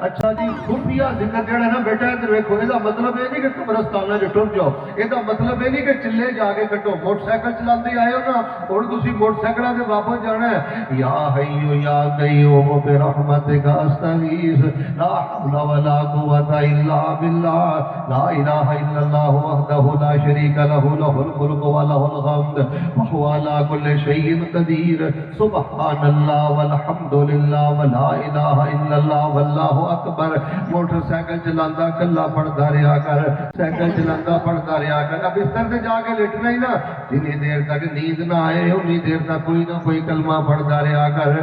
اچھا جی خفیہ ذکر جڑا ہے نا بیٹا ادھر ویکھو، یہ مطلب یہ نہیں کہ قبرستانہ جو ٹر جاؤ، یہ مطلب یہ نہیں کہ چلے جا کے کٹو، موٹر سائیکل چلاتے آئے ہو نا اور تسی موٹر سائیکل سے واپس جانا ہے، یا حیو یا قیوم برحمتک استغیث لا حول ولا قوة الا باللہ لا الہ الا اللہ وحدہ لا شریک لہ لہ الملک ولہ الحمد وہو علی کل شیء قدیر سبحان اللہ والحمد للہ ولا الہ الا اللہ واللہ اکبر۔ موٹر سائیکل چلاندہ کلا پڑھتا رہا کر، سائیکل چلاندہ پڑھتا رہا کر، اب بستر سے جا کے لیٹنا ہی نا، جتنی دیر تک نیند نہ آئے اتنی دیر تک کوئی نہ کوئی کلمہ پڑھتا رہا کر۔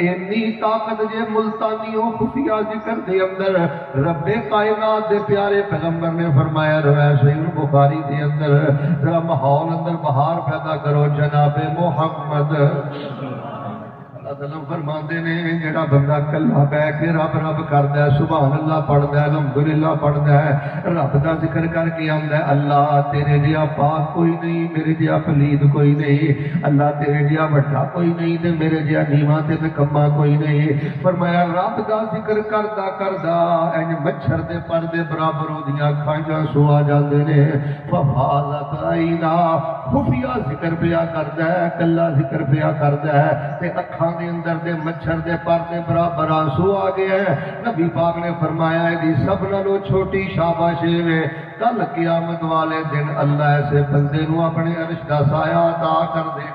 اینی طاقت جے ملتانیوں خفیہ ذکر دے اندر رب کائنات دے پیارے پیغمبر نے فرمایا روایت صحیح بخاری دے اندر، ذرا ماحول اندر بہار پیدا کرو جناب محمد۔ اللہ فرماندے نے جڑا بندہ کلا بیٹھ کے رب رب کردا ہے، سبحان اللہ پڑھدا ہے، الحمدللہ پڑھدا ہے، رب دا ذکر کر کے آندا ہے اللہ تیرے جیا پاک کوئی نہیں، میرے جیا پلید کوئی نہیں، اللہ تیرے جیا وڈا کوئی نہیں تے میرے جیا نیواں تے نکما کوئی نہیں۔ فرمایا رب دا ذکر کردا کردا انج مچھر دے پر دے برابر اودیاں کھانجاں سوا جاندے نے، ففاضت عینا خفیہ ذکر پیا کردا ہے، کلا ذکر پیا کردا ہے تے اکھاں دے اندر دے مچھر دے پر دے برابر آنسو آ گئے ہیں۔ نبی پاک نے فرمایا ہے سب نالوں چھوٹی شاباشی ہے، کل قیامت والے دن اللہ ایسے بندے نو اپنے عرش دا سایہ عطا کر دے۔